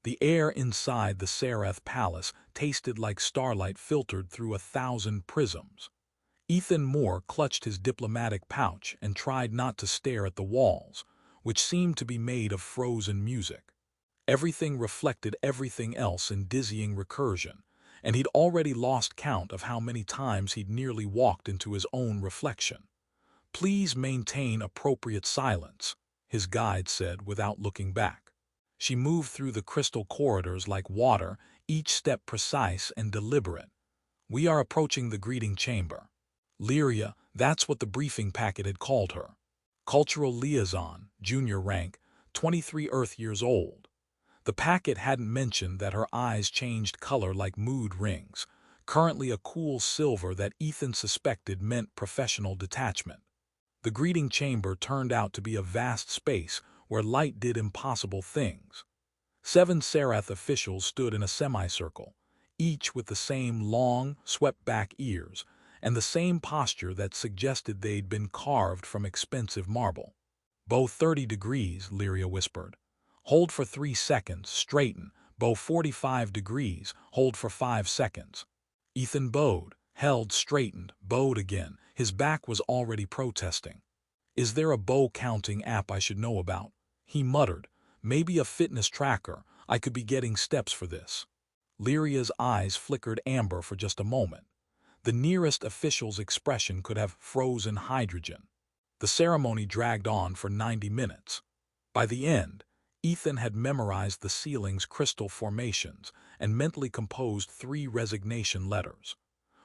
The air inside the Serath Palace tasted like starlight filtered through 1,000 prisms. Ethan Moore clutched his diplomatic pouch and tried not to stare at the walls, which seemed to be made of frozen music. Everything reflected everything else in dizzying recursion, and he'd already lost count of how many times he'd nearly walked into his own reflection. "Please maintain appropriate silence," his guide said without looking back. She moved through the crystal corridors like water, each step precise and deliberate. "We are approaching the greeting chamber." Lyria, that's what the briefing packet had called her. Cultural liaison, junior rank, 23 Earth years old. The packet hadn't mentioned that her eyes changed color like mood rings, currently a cool silver that Ethan suspected meant professional detachment. The greeting chamber turned out to be a vast space where light did impossible things. 7 Serath officials stood in a semicircle, each with the same long, swept-back ears, and the same posture that suggested they'd been carved from expensive marble. "Bow 30 degrees, Lyria whispered. "Hold for 3 seconds, straighten, bow 45 degrees, hold for 5 seconds. Ethan bowed, held, straightened, bowed again. His back was already protesting. "Is there a bow counting app I should know about?" he muttered. "Maybe a fitness tracker. I could be getting steps for this." Lyria's eyes flickered amber for just a moment. The nearest official's expression could have frozen hydrogen. The ceremony dragged on for 90 minutes. By the end, Ethan had memorized the ceiling's crystal formations and mentally composed 3 resignation letters.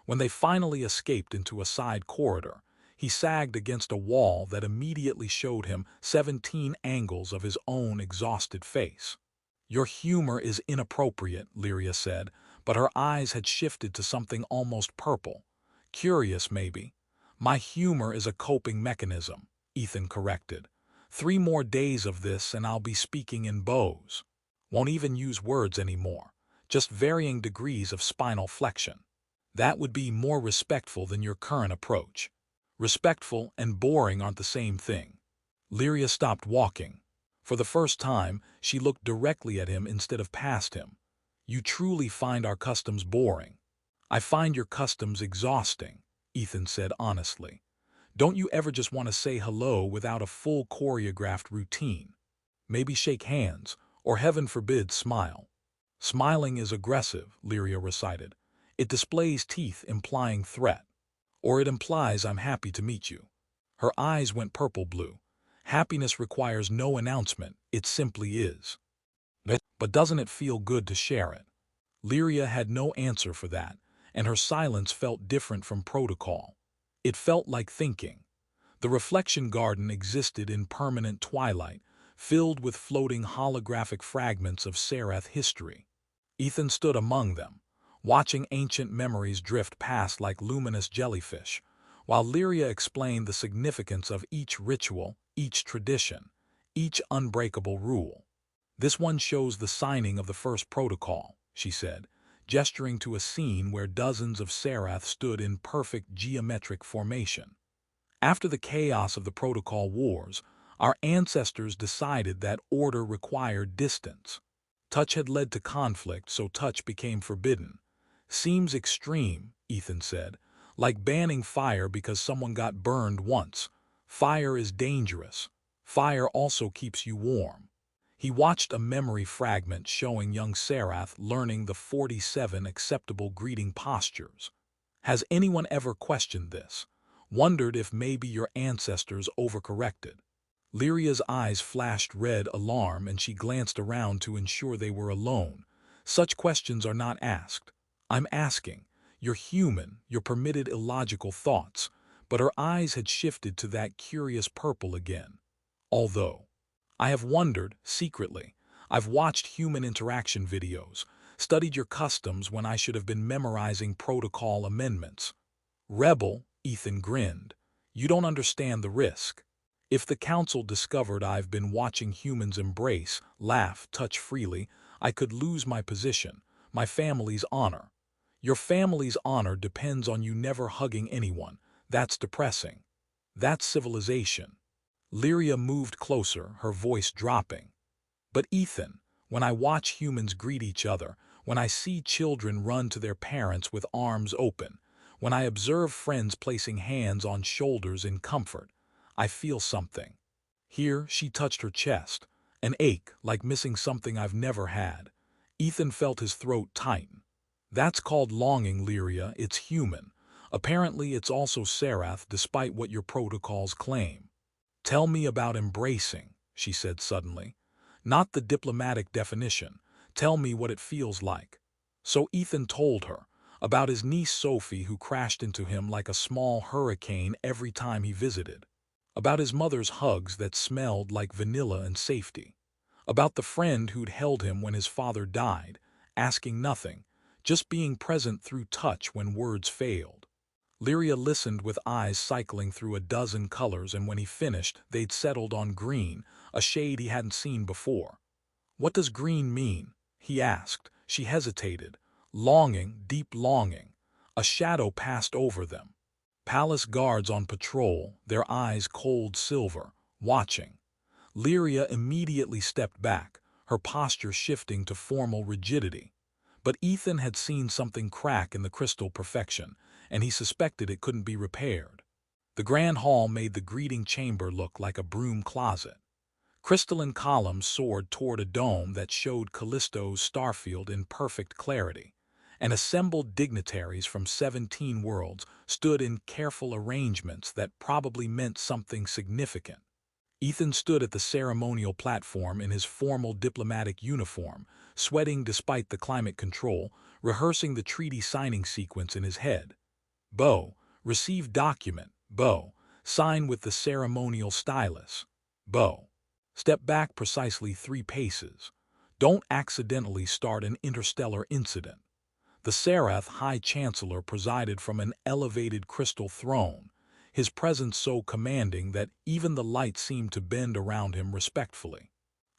When they finally escaped into a side corridor, he sagged against a wall that immediately showed him 17 angles of his own exhausted face. "Your humor is inappropriate," Lyria said, but her eyes had shifted to something almost purple. "Curious, maybe." "My humor is a coping mechanism," Ethan corrected. 3 more days of this and I'll be speaking in bows. Won't even use words anymore, just varying degrees of spinal flexion. That would be more respectful than your current approach." "Respectful and boring aren't the same thing." Lyria stopped walking. For the first time, she looked directly at him instead of past him. "You truly find our customs boring." "I find your customs exhausting," Ethan said honestly. "Don't you ever just want to say hello without a full choreographed routine? Maybe shake hands, or heaven forbid, smile." "Smiling is aggressive," Lyria recited. "It displays teeth implying threat. Or it implies I'm happy to meet you." Her eyes went purple-blue. "Happiness requires no announcement, it simply is." "But doesn't it feel good to share it?" Lyria had no answer for that, and her silence felt different from protocol. It felt like thinking. The reflection garden existed in permanent twilight, filled with floating holographic fragments of Serath history. Ethan stood among them, watching ancient memories drift past like luminous jellyfish, while Lyria explained the significance of each ritual, each tradition, each unbreakable rule. "This one shows the signing of the first protocol," she said, gesturing to a scene where dozens of Serath stood in perfect geometric formation. "After the chaos of the protocol wars, our ancestors decided that order required distance. Touch had led to conflict, so touch became forbidden." "Seems extreme," Ethan said, "like banning fire because someone got burned once. Fire is dangerous. Fire also keeps you warm." He watched a memory fragment showing young Serath learning the 47 acceptable greeting postures. "Has anyone ever questioned this? Wondered if maybe your ancestors overcorrected?" Lyria's eyes flashed red alarm and she glanced around to ensure they were alone. "Such questions are not asked. I'm asking. You're human, you're permitted illogical thoughts." But her eyes had shifted to that curious purple again. "Although I have wondered, secretly. I've watched human interaction videos, studied your customs when I should have been memorizing protocol amendments." "Rebel," Ethan grinned. "You don't understand the risk. If the council discovered I've been watching humans embrace, laugh, touch freely, I could lose my position, my family's honor." "Your family's honor depends on you never hugging anyone. That's depressing. That's civilization." Lyria moved closer, her voice dropping. "But Ethan, When I watch humans greet each other, when I see children run to their parents with arms open, when I observe friends placing hands on shoulders in comfort, I feel something. Here, she touched her chest, an ache like missing something I've never had. Ethan felt his throat tighten. That's called longing, Lyria. It's human. Apparently, it's also Serath, despite what your protocols claim. Tell me about embracing, she said suddenly. Not the diplomatic definition. Tell me what it feels like. So Ethan told her about his niece Sophie, who crashed into him like a small hurricane every time he visited. About his mother's hugs that smelled like vanilla and safety. About the friend who'd held him when his father died, asking nothing, just being present through touch when words failed. Lyria listened with eyes cycling through a dozen colors, and when he finished, they'd settled on green, a shade he hadn't seen before. What does green mean? He asked. She hesitated. Longing, deep longing. A shadow passed over them. Palace guards on patrol, their eyes cold silver, watching. Lyria immediately stepped back, her posture shifting to formal rigidity. But Ethan had seen something crack in the crystal perfection, and he suspected it couldn't be repaired. The grand hall made the greeting chamber look like a broom closet. Crystalline columns soared toward a dome that showed Callisto's starfield in perfect clarity, and assembled dignitaries from 17 worlds stood in careful arrangements that probably meant something significant. Ethan stood at the ceremonial platform in his formal diplomatic uniform, sweating despite the climate control, rehearsing the treaty signing sequence in his head. Bo, receive document. Bo, sign with the ceremonial stylus. Bo, step back precisely 3 paces. Don't accidentally start an interstellar incident. The Serath High Chancellor presided from an elevated crystal throne, his presence so commanding that even the light seemed to bend around him respectfully.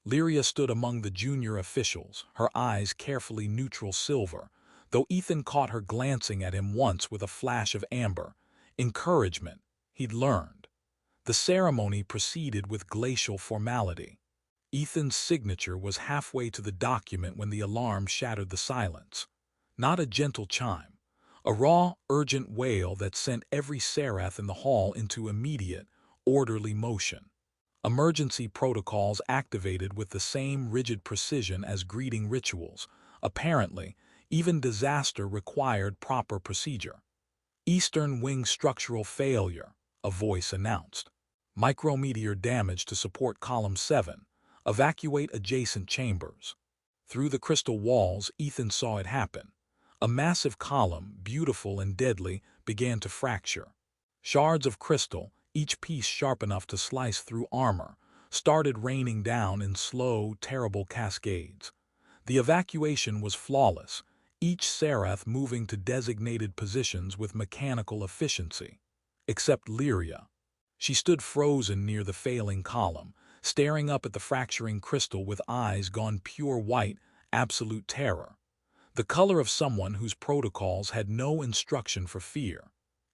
Lyria stood among the junior officials, her eyes carefully neutral silver, though Ethan caught her glancing at him once with a flash of amber. Encouragement, he'd learned. The ceremony proceeded with glacial formality. Ethan's signature was halfway to the document when the alarm shattered the silence. Not a gentle chime. A raw, urgent wail that sent every Serath in the hall into immediate, orderly motion. Emergency protocols activated with the same rigid precision as greeting rituals. Apparently, even disaster required proper procedure. Eastern wing structural failure, a voice announced. Micrometeor damage to support column 7. Evacuate adjacent chambers. Through the crystal walls, Ethan saw it happen. A massive column, beautiful and deadly, began to fracture. Shards of crystal, each piece sharp enough to slice through armor, started raining down in slow, terrible cascades. The evacuation was flawless, each Serath moving to designated positions with mechanical efficiency. Except Lyria. She stood frozen near the failing column, staring up at the fracturing crystal with eyes gone pure white, absolute terror. The color of someone whose protocols had no instruction for fear.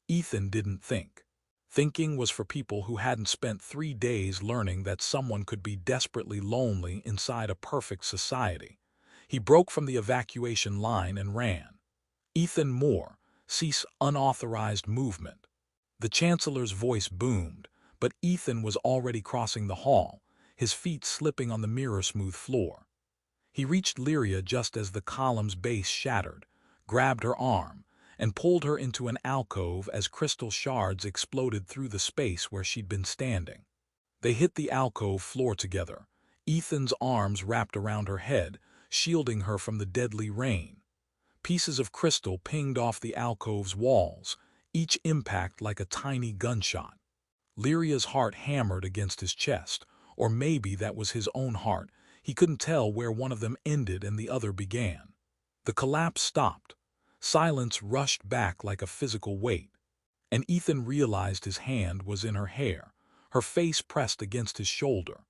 Ethan didn't think. Thinking was for people who hadn't spent 3 days learning that someone could be desperately lonely inside a perfect society. He broke from the evacuation line and ran. Ethan Moore, cease unauthorized movement. The Chancellor's voice boomed, but Ethan was already crossing the hall, his feet slipping on the mirror-smooth floor. He reached Lyria just as the column's base shattered, grabbed her arm, and pulled her into an alcove as crystal shards exploded through the space where she'd been standing. They hit the alcove floor together, Ethan's arms wrapped around her head, shielding her from the deadly rain. Pieces of crystal pinged off the alcove's walls, each impact like a tiny gunshot. Lyria's heart hammered against his chest, or maybe that was his own heart. He couldn't tell where one of them ended and the other began. The collapse stopped. Silence rushed back like a physical weight. And Ethan realized his hand was in her hair, her face pressed against his shoulder.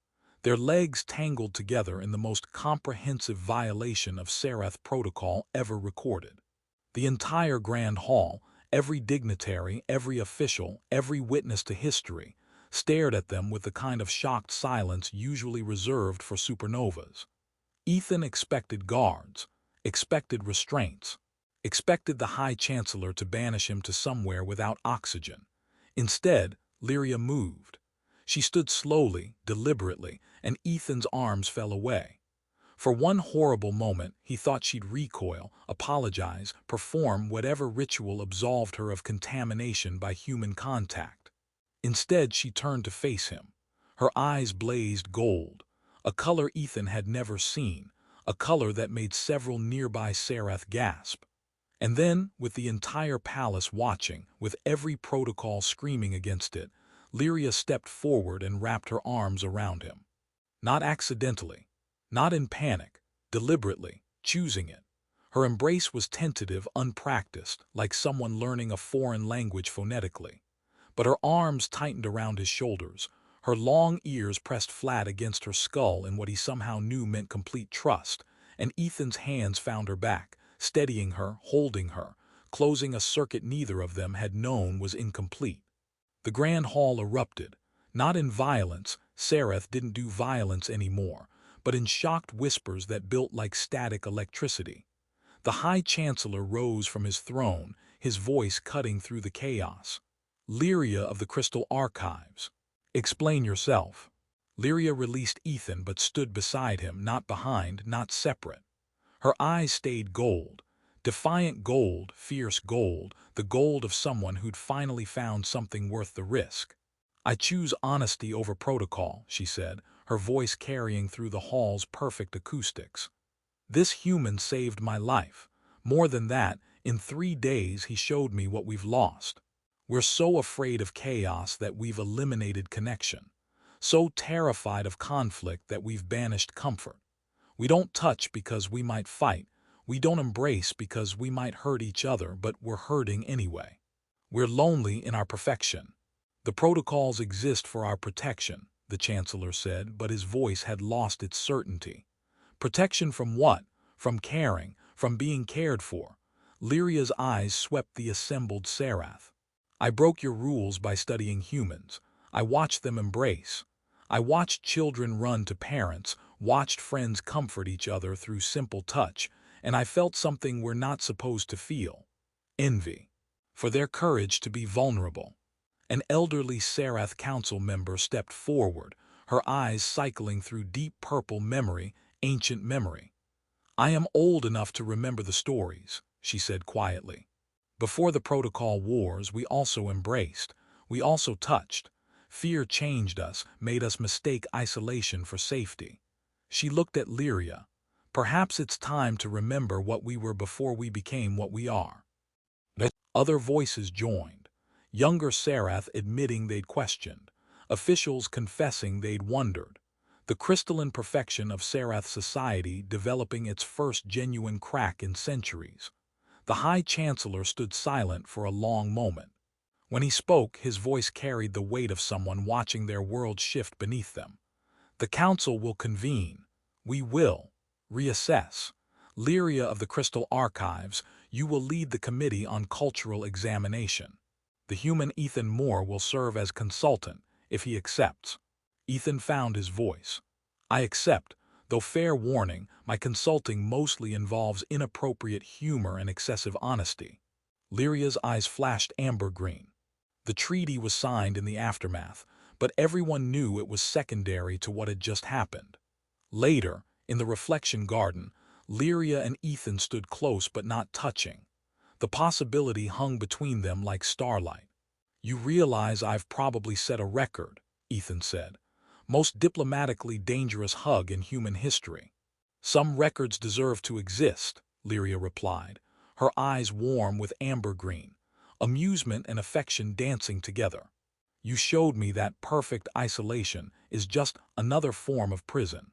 Their legs tangled together in the most comprehensive violation of Serath protocol ever recorded. The entire grand hall, every dignitary, every official, every witness to history, stared at them with the kind of shocked silence usually reserved for supernovas. Ethan expected guards, expected restraints, expected the High Chancellor to banish him to somewhere without oxygen. Instead, Lyria moved. She stood slowly, deliberately, and Ethan's arms fell away. For one horrible moment, he thought she'd recoil, apologize, perform whatever ritual absolved her of contamination by human contact. Instead, she turned to face him. Her eyes blazed gold, a color Ethan had never seen, a color that made several nearby Serath gasp. And then, with the entire palace watching, with every protocol screaming against it, Lyria stepped forward and wrapped her arms around him. Not accidentally, not in panic, deliberately, choosing it. Her embrace was tentative, unpracticed, like someone learning a foreign language phonetically. But her arms tightened around his shoulders, her long ears pressed flat against her skull in what he somehow knew meant complete trust, and Ethan's hands found her back, steadying her, holding her, closing a circuit neither of them had known was incomplete. The grand hall erupted, not in violence, Serath didn't do violence anymore, but in shocked whispers that built like static electricity. The High Chancellor rose from his throne, his voice cutting through the chaos. Lyria of the Crystal Archives. Explain yourself. Lyria released Ethan but stood beside him, not behind, not separate. Her eyes stayed gold. Defiant gold, fierce gold, the gold of someone who'd finally found something worth the risk. I choose honesty over protocol, she said, her voice carrying through the hall's perfect acoustics. This human saved my life. More than that, in 3 days he showed me what we've lost. We're so afraid of chaos that we've eliminated connection. So terrified of conflict that we've banished comfort. We don't touch because we might fight. We don't embrace because we might hurt each other, but we're hurting anyway. We're lonely in our perfection. The protocols exist for our protection, the Chancellor said, but his voice had lost its certainty. Protection from what? From caring, from being cared for. Lyria's eyes swept the assembled Serath. I broke your rules by studying humans. I watched them embrace. I watched children run to parents, watched friends comfort each other through simple touch, and I felt something we're not supposed to feel. Envy. For their courage to be vulnerable. An elderly Serath council member stepped forward, her eyes cycling through deep purple memory, ancient memory. I am old enough to remember the stories, she said quietly. Before the protocol wars, we also embraced. We also touched. Fear changed us, made us mistake isolation for safety. She looked at Lyria. Perhaps it's time to remember what we were before we became what we are. Other voices joined. Younger Serath admitting they'd questioned. Officials confessing they'd wondered. The crystalline perfection of Serath society developing its first genuine crack in centuries. The High Chancellor stood silent for a long moment. When he spoke, his voice carried the weight of someone watching their world shift beneath them. The Council will convene. We will reassess. Lyria of the Crystal Archives, you will lead the Committee on Cultural Examination. The human Ethan Moore will serve as consultant, if he accepts. Ethan found his voice. I accept, though fair warning, my consulting mostly involves inappropriate humor and excessive honesty. Lyria's eyes flashed amber green. The treaty was signed in the aftermath, but everyone knew it was secondary to what had just happened. Later, in the reflection garden, Lyria and Ethan stood close but not touching. The possibility hung between them like starlight. You realize I've probably set a record, Ethan said. Most diplomatically dangerous hug in human history. Some records deserve to exist, Lyria replied, her eyes warm with amber green, amusement and affection dancing together. You showed me that perfect isolation is just another form of prison.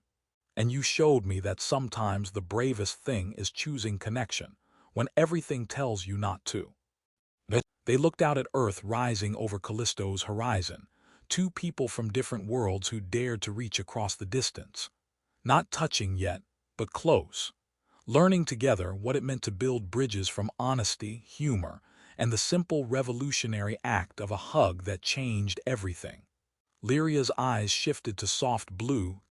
And you showed me that sometimes the bravest thing is choosing connection, when everything tells you not to. They looked out at Earth rising over Callisto's horizon, 2 people from different worlds who dared to reach across the distance. Not touching yet, but close. Learning together what it meant to build bridges from honesty, humor, and the simple revolutionary act of a hug that changed everything. Lyria's eyes shifted to soft blue,